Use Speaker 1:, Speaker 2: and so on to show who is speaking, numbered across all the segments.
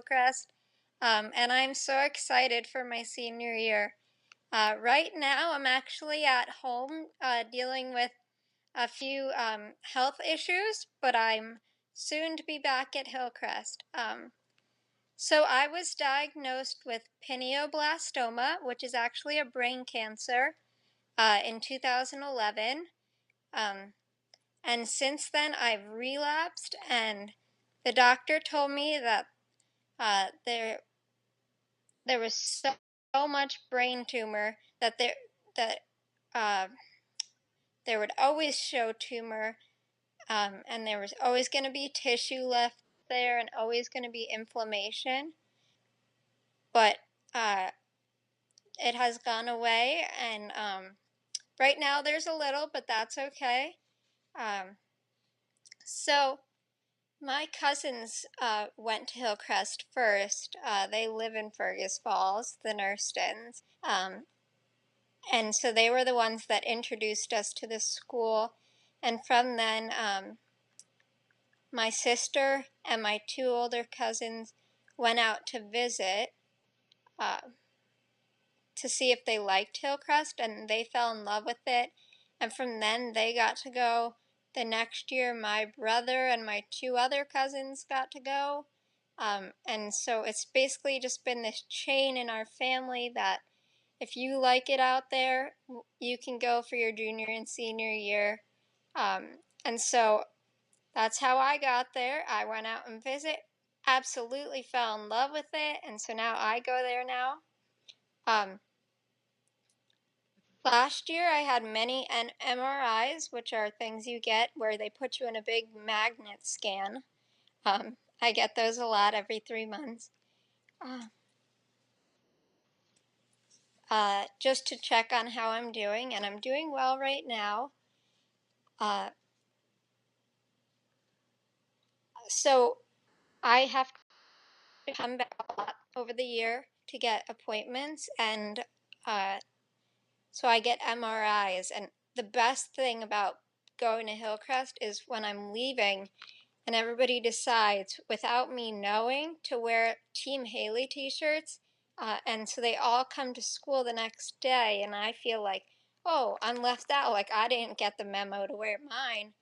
Speaker 1: Hillcrest, and I'm so excited for my senior year. Right now, I'm actually at home dealing with a few health issues, but I'm soon to be back at Hillcrest. So I was diagnosed with pineoblastoma, which is actually a brain cancer, in 2011. Um, and since then, I've relapsed, and the doctor told me that there was so much brain tumor that uh, there would always show tumor, and there was always going to be tissue left there, and always going to be inflammation. But it has gone away, and right now there's a little, but that's okay. Um, so my cousins went to Hillcrest first. They live in Fergus Falls, the Nurstons. And so they were the ones that introduced us to the school. And from then, my sister and my two older cousins went out to visit uh, to see if they liked Hillcrest, and they fell in love with it. And from then, they got to go. The next year, my brother and my two other cousins got to go. And so it's basically just been this chain in our family that if you like it out there, you can go for your junior and senior year. And so that's how I got there. I went out and visit, absolutely fell in love with it, and so now I go there now. Last year I had many MRIs, which are things you get where they put you in a big magnet scan. I get those a lot every 3 months. Just to check on how I'm doing, and I'm doing well right now. So I have to come back a lot over the year to get appointments, and so I get MRIs. And the best thing about going to Hillcrest is when I'm leaving and everybody decides without me knowing to wear Team Hayley t-shirts. And so they all come to school the next day, and I feel like, oh, I'm left out. Like I didn't get the memo to wear mine.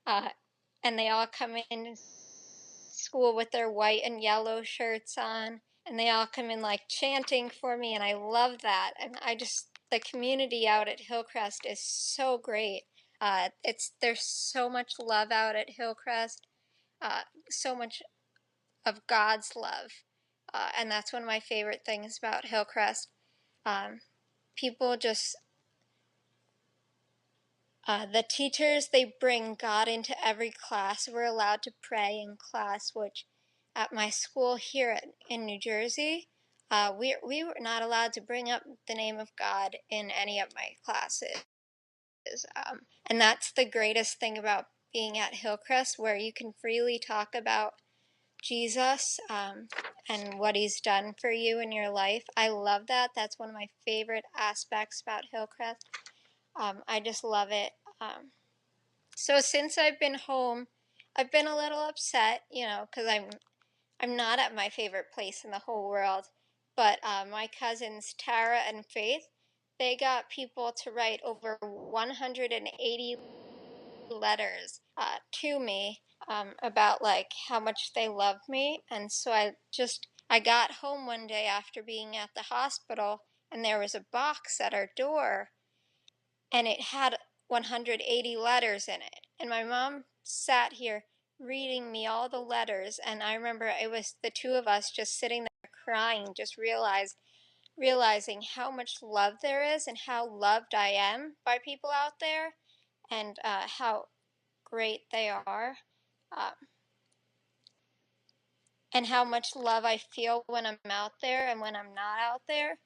Speaker 1: Uh, and they all come in school with their white and yellow shirts on, and they all come in like chanting for me, and I love that. And the community out at Hillcrest is so great. There's so much love out at Hillcrest, so much of God's love, and that's one of my favorite things about Hillcrest. People just the teachers, they bring God into every class. We're allowed to pray in class, which at my school here in New Jersey, we were not allowed to bring up the name of God in any of my classes. And that's the greatest thing about being at Hillcrest, where you can freely talk about Jesus and what he's done for you in your life. I love that. That's one of my favorite aspects about Hillcrest. I just love it. So since I've been home, I've been a little upset, because I'm not at my favorite place in the whole world. But my cousins Tara and Faith, they got people to write over 180 letters to me about like how much they love me. And so I got home one day after being at the hospital, and there was a box at our door, and it had 180 letters in it. And my mom sat here reading me all the letters, and I remember it was the two of us just sitting there crying, just realizing how much love there is and how loved I am by people out there, and how great they are, uh, and how much love I feel when I'm out there and when I'm not out there.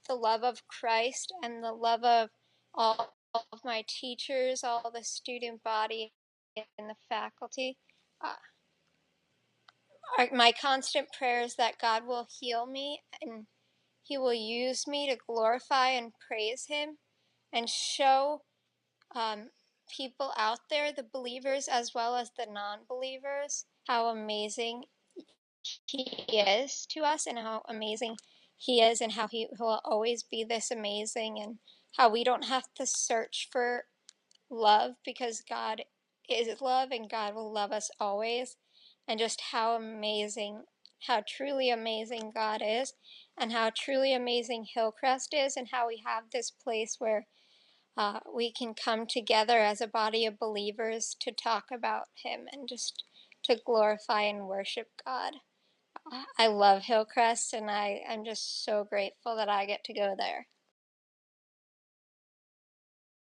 Speaker 1: The love of Christ and the love of all of my teachers, all the student body and the faculty. Uh, my constant prayer is that God will heal me and he will use me to glorify and praise him and show people out there, the believers as well as the non-believers, how amazing he is to us and how amazing he is and how he will always be this amazing and how we don't have to search for love because God is love and God will love us always. And just how amazing, how truly amazing God is, and how truly amazing Hillcrest is, and how we have this place where we can come together as a body of believers to talk about Him and just to glorify and worship God. I love Hillcrest, and I'm just so grateful that I get to go there.